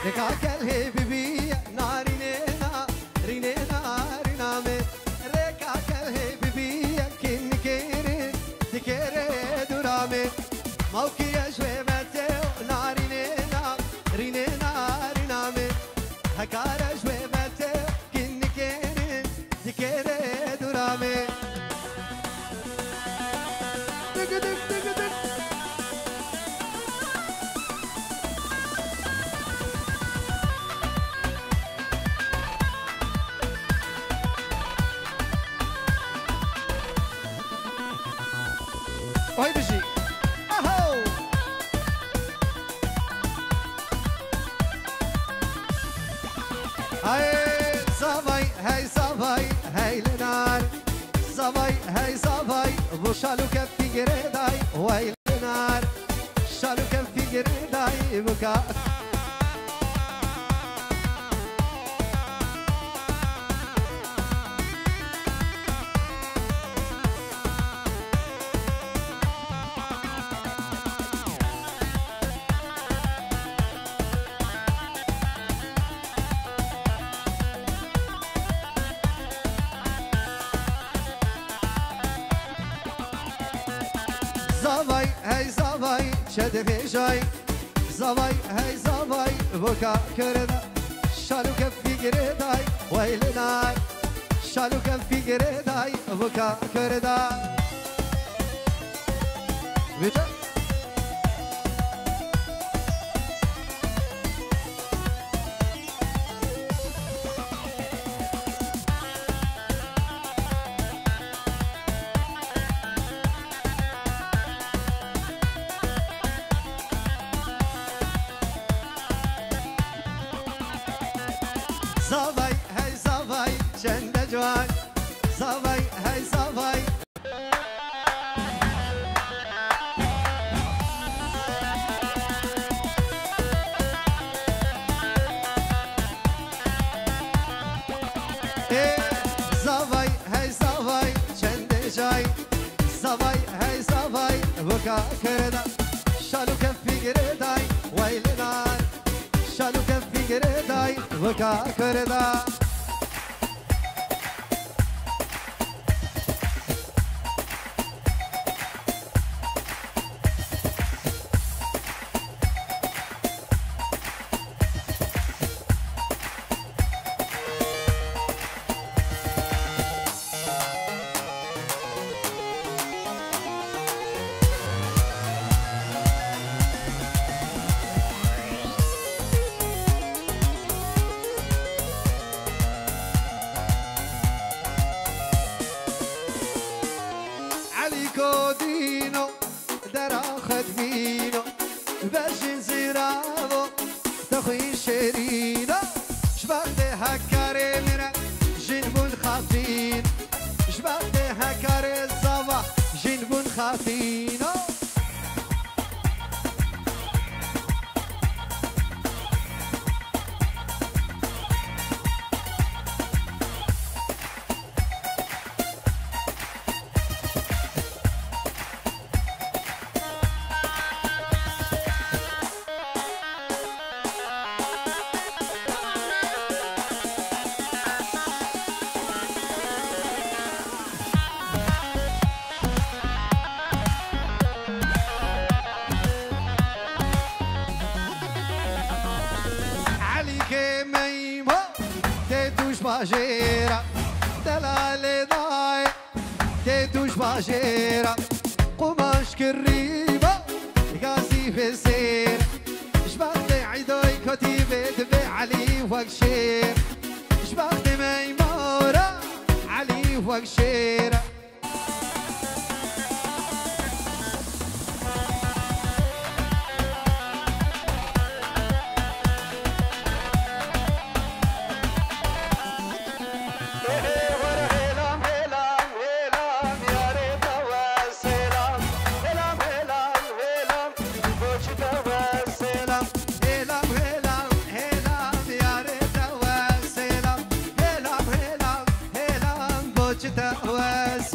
ركاكل هي بيبي نارينا رينا رينا مي ركاكل هي بيبي كن كيرين تكيري درامي موكي شوي متو نارينا رينا رينا مي هكار شوي متو كن كيرين تكيري درامي وهي بيجي اهو هاي صباي هاي صباي هاي لنار صباي هاي صباي بوشالو كفي جريداي وهاي لنار شالو كفي جريداي بكا زاوای هی زاوای چه دفیشای زاوای هی زاوای بکا کرده شالو کفی گردای ویلنای شالو کفی گردای بکا کرده بیچه زاوای هی زاوای چند جوان زاوای هی زاوای زاوای هی زاوای چند جای زاوای هی زاوای بکا کرده شالو کفی گردای ویلنار شالو کفی گردای بکا کرده دينو درا خدمينو برشن زيراو تخوي شرينو شبخت هكاري منا جنبون خاطين شبخت هكاري الصبا جنبون خاطينو باجيرة دلال ضاي تيتوش باجيرة قماش كريبة قاسي في السير شبخت عيدوي كتيبة تبع علي وقشير شبخت ميمورة علي وقشيرة was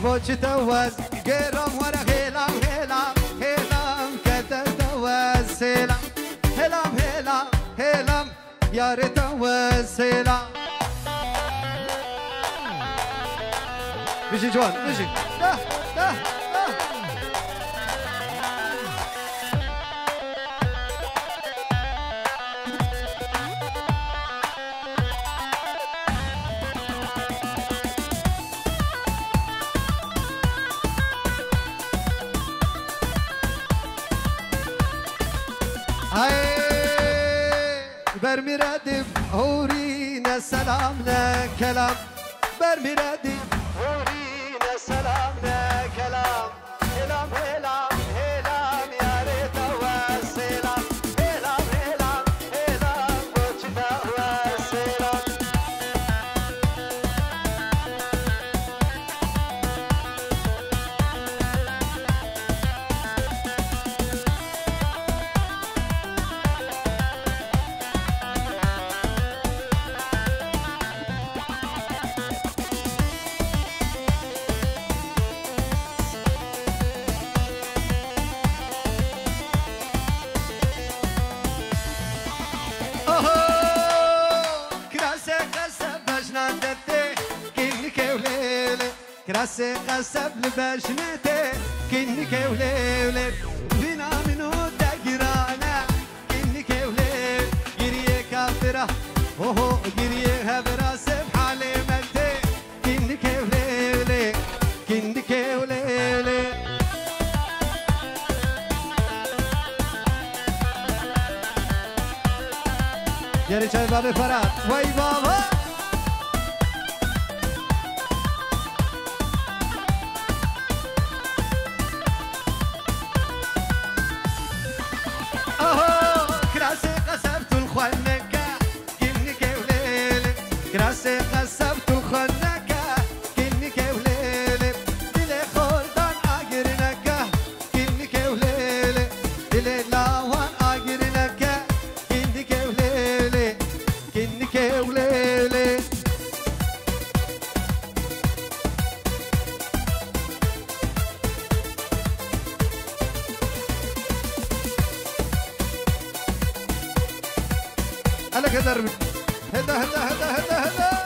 موج توز قرم ورا هلام هلام هلام كده توز هلام هلام هلام هلام يار توز هلام بيجي جوان بيجي ده ده برمیردیم هورین سلام نه کلام برمیردیم هورین سلام نه کلام هلام هلام هلام یاره توز هلام هلام هلام هلام موج توز هلام كراسي قصب لبشنته كنك وليل بنا منو دقرانا كنك وليل قريه كافره اوه قريه هبراس بحالي متي كنك وليل كنك وليل يا رجال بابا فرات وي بابا كراسي قصبت الخنكة كنك وليلي دلي خردان آقرنكة كنك وليلي دلي لاوان آقرنكة كنك وليلي كنك وليلي أنا كدر هدا هدا هدا هدا هدا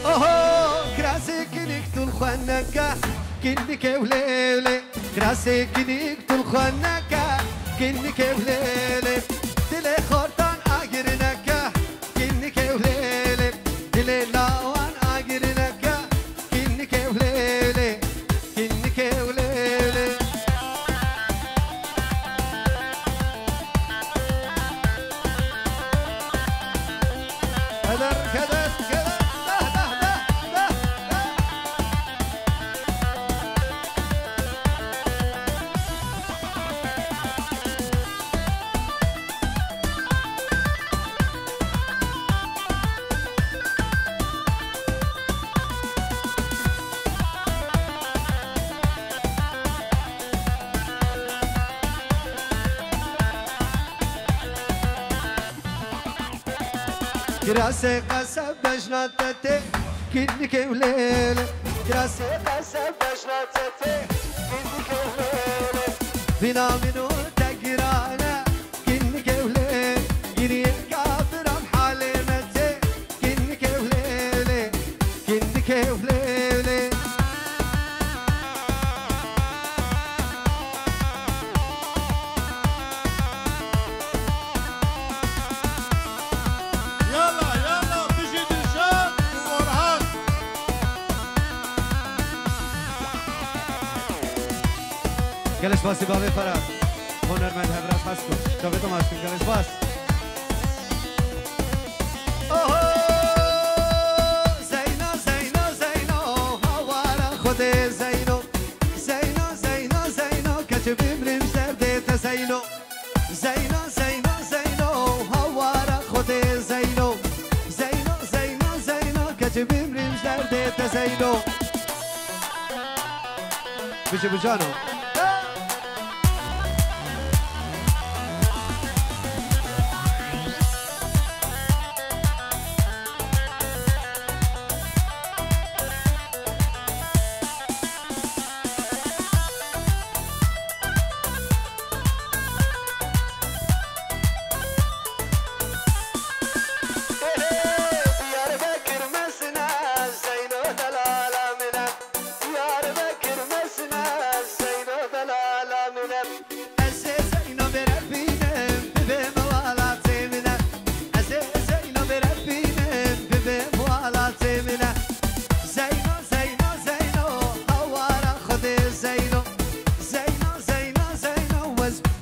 اوه كراسي كنك تلخنكة كنك وليلي كراسي كنك تلخنكة كنك وليلي دلي خردان آقرنكة كنك وليلي دلي لاوان آقرنكة كنك وليلي كنك وليلي كدر كدر كدر كراسي قصب بجناتتي كنك وليلي كراسي قصب بجناتتي كنك وليلي بنا منو تقرانا كنك وليلي يري كافر بحالي متي كنك وليلي كنك وليلي گلش باسی بابی فراد هنرمند هبرز هستم شابه تو ماشکن گلش باس زینو زینو زینو هوارا خود زینو زینو زینو زینو کچه بمریم سرده تا زینو زینو زینو زینو هوارا خود زینو زینو زینو زینو كتب بريمش درد تزينو بيجي بجانو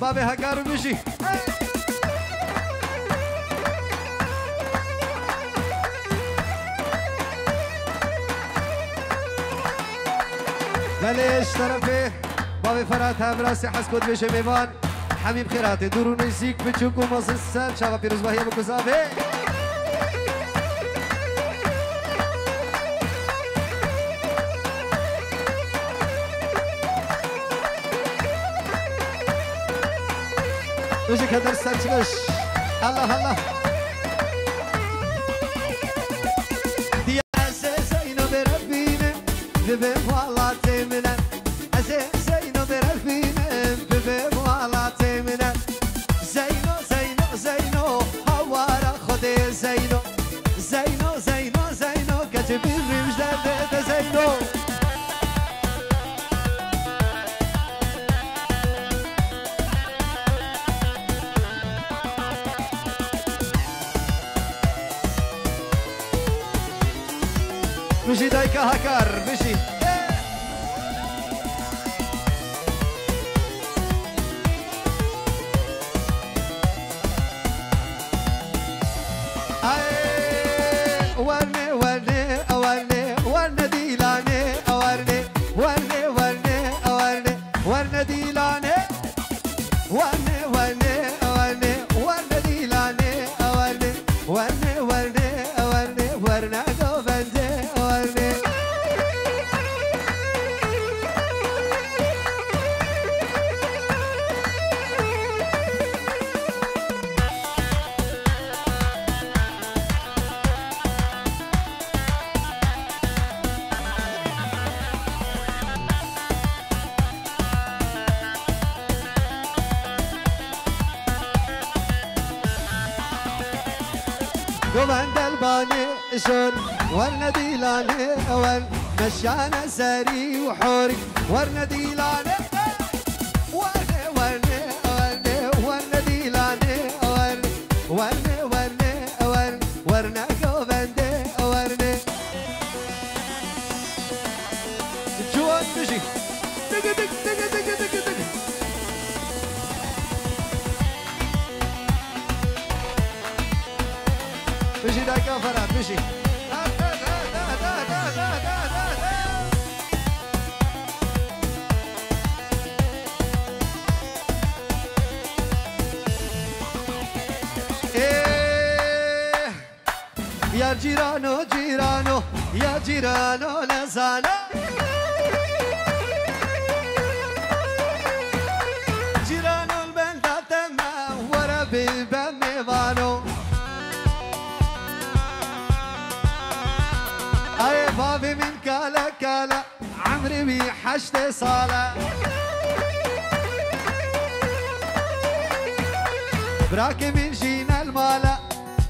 بابي هكار بيجي ليش طرفي بابي فرات هم راسي حسكوت بيجي ميوان حميم خيراتي دورو نزيك بتشوكو مص السن شابا في رزباهية بكوزابي وجهك هذا السرچلش الله الله دي زينو بربينا ببيب والله تمنا زينو بربينا ببيب والله تمنا زينو زينو زينو هوارا خدي زينو زينو زينو زينو كتب الرمش درد زينو بشي دايكا هكار بشي ورني ورني ورني ورني ديلاني ورني ورني ورني ورني ورني ديلاني ورني ورني ورني ورني ديلاني ورني ورني ورني ورني ورني دوبندي ورني ومن دلباني شون ورنا ديلاني ورن مشانا ساري وحوري ورنا ديلاني ورنا ورنا ورنا ورنا ديلاني ورنا ورنا ورنا ورنا ورنا قوبندي ورنا جوان بشي دق دق دق دق دق دق بشي دايكا فرات بشي يا جيرانو جيرانو يا جيرانو نزانا جيرانو البلدة تمام ورا بالباب ميفانو اي بابي من كالا كالا عمري بيحشت صالة براكي من جينا المالا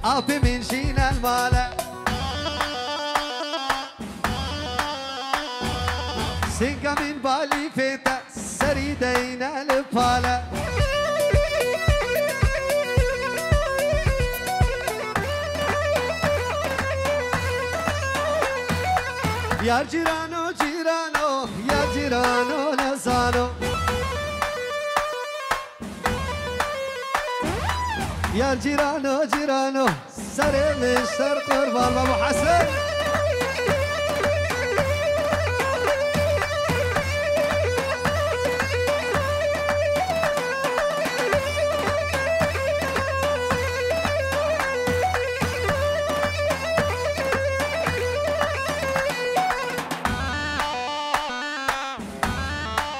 ابي من جينا المالا سنقا من بالي فيتا سريدينا البالا يا جيرانو جيرانو يا جيرانو نزانو يا جيرانو جيرانو سري مشتر قربان ابو حسن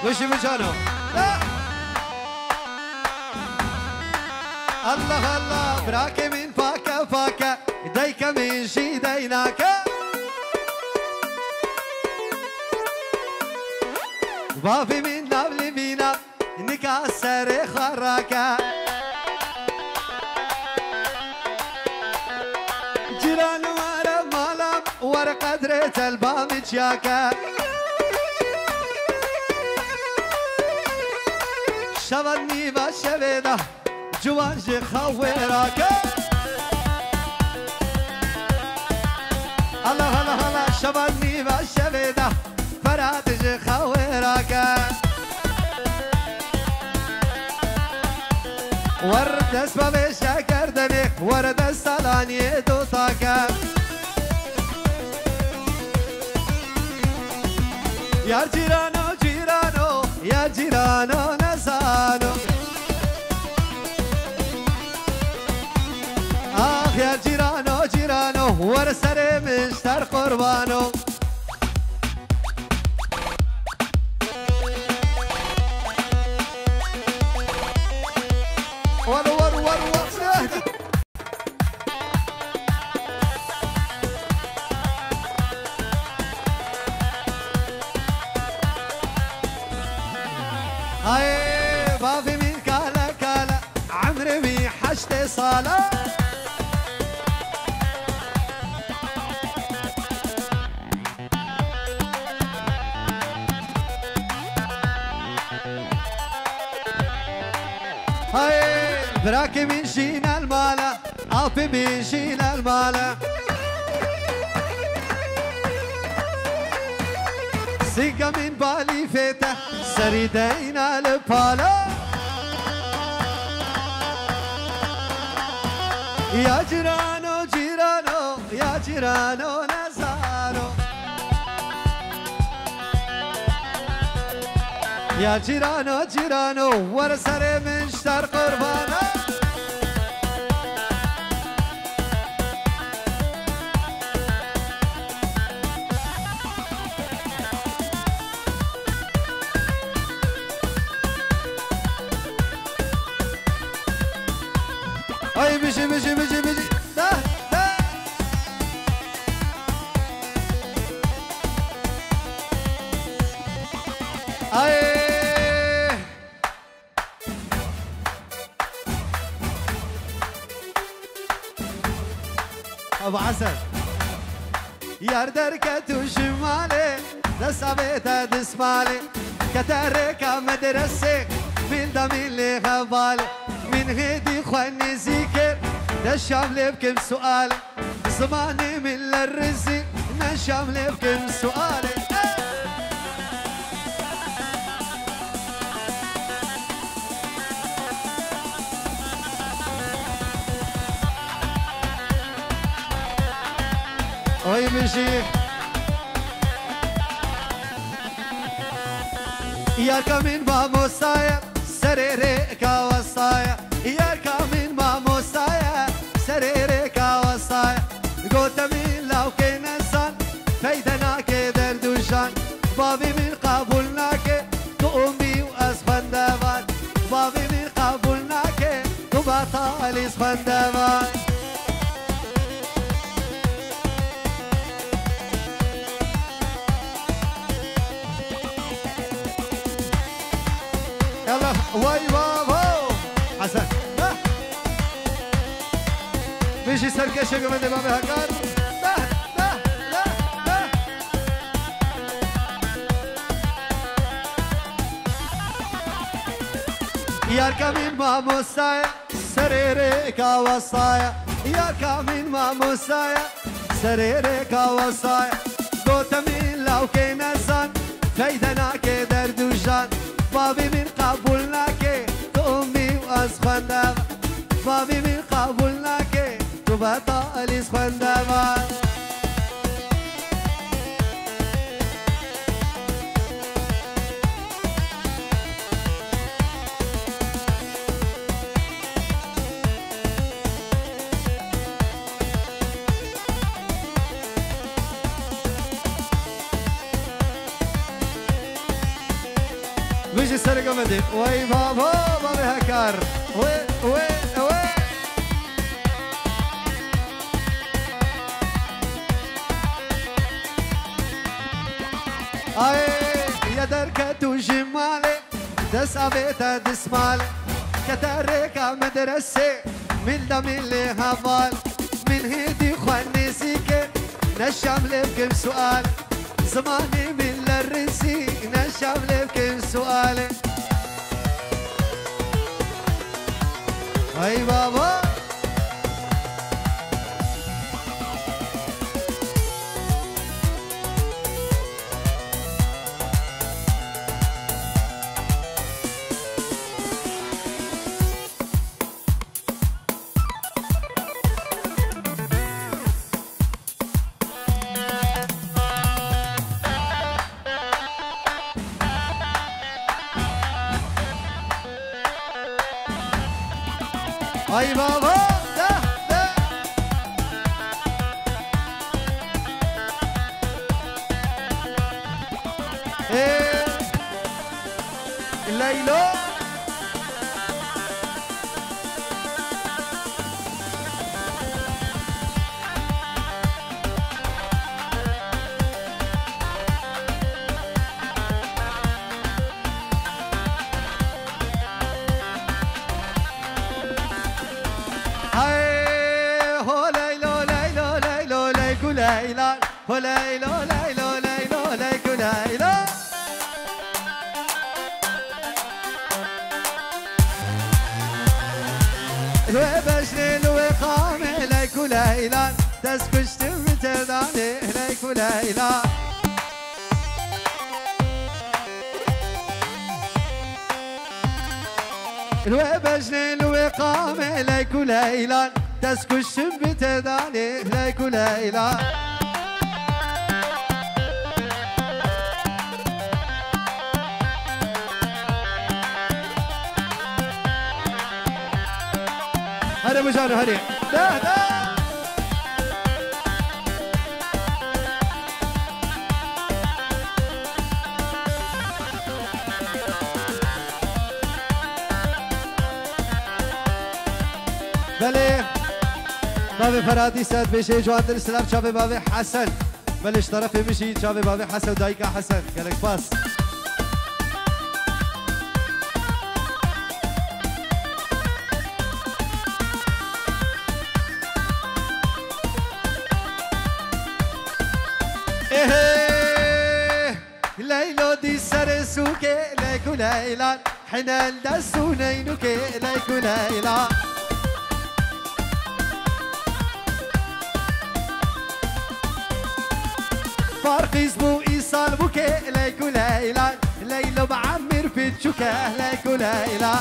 وشي مجانو لا الله الله براك من فاكا فاكا ديك من شي ديناكا بافي من نبلي بينا نكسر خراكا جيران ورا مالام ورا قدرة البام جاكا شبني بشبيدا جوانجي خويراكا الله الله الله شبني بشبيدا فراتجي خويراكا ورد اسباب شكردني ورد السلاني دوتاكا يا جيرانو جيرانو يا جيرانو نزانو آخ يا جيرانو جيرانو ورسري مشتر قربانو هاي بافي من كالا كالا عمري بي حشتي صالة هاي براكي من شينا المالا عافي من شينا المالا سيقا من بالي فيته سريدينا البالا يا جيرانو جيرانو يا جيرانو نزانو يا جيرانو جيرانو ورسري من شتر قربانا اي بيجي بيجي بيجي بيجي ده ده اي ابو حسن يار دركة وشمالي دسابيتا دسمالي كتركة مدرسة من دمي اللي غبالي من هدي خواني زيكر نشام لي بكم سؤال زماني من الرزق نشام لي بكم سؤال اوي مشي يا كمين بابو ساير سريريكا وصايا يا كمين بابو ساير سريريكا وصايا قلت من لو كنا انسان فايدنا كدر دوشان بابي من قبولناك تقومي واسفن دبان بابي من قبولناك تبطل اسفن دبان يلا واي بابو حسن ماشي سركشه كمان بابي هكار يا كمين ما موسايا سريرك وصايا يا كمين ما موسايا سريرك وصايا قلت من لو كنا زان فايدنا كدر دوشان بابي من قبولناك تأمي وأسخن دم بابي من قبولناك تبطل اسخن دم سرقة مدي وي بابا بابي هكار وي وي وي اي يا دركة وجمالي دس أبيتا دس مالي كتاريكا مدرسة من دم اللي هفال من هيدي خوانيسيك نشام لبكم سؤال زماني من الرسي نشام لبكم سؤال اي بابا اي بابا ده ده ايه الليلو ليلى وليلى ليلى ليلى ليلى ليلى الوبشني الوقامة ليكو ليلى تسكشت بتداني ليكو ليلى الوبشني الوقامة ليكو ليلى تسكشت بتداني ليكو ليلى هري مجانو هري ده ده بله بابي فرادي سد بشي جواد السلام شابي بابي حسن بلش طرفي مشي شابي بابي حسن دايكا حسن قالك باس ليلو دي سرسوكي ليكو ليلان حنال دسو نينوكي ليكو ليلان فرق اسمه إيصال بوكي ليكو ليلان ليلو بعمر في تشوكه ليكو ليلان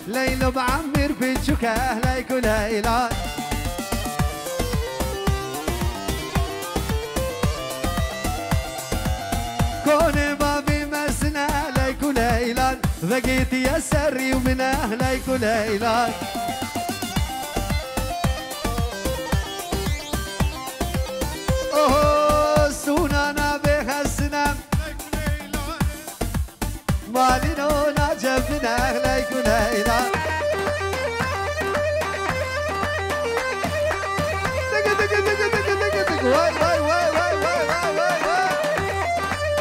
ليلو بعمر بتشوكه ليكو ليلى كون بابي مسنا ليكو ليلى بقيت يا سري ومنه ليكو ليلى اوه سونانا بهسنا مالينونا جبنا ليكو ليلى واي واي واي واي واي واي واي واي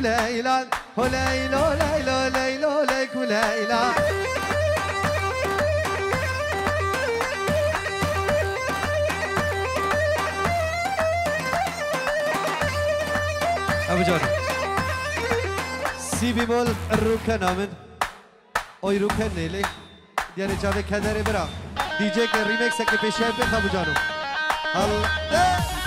ليلى وليلى ليلى ليلى ليكو ليلى خب جانم سی بیمول روکن آمن اوی روکن نیلی دیاره جاوه کدره برا دیجه که ریمکس که پیشه بخواب جانم الله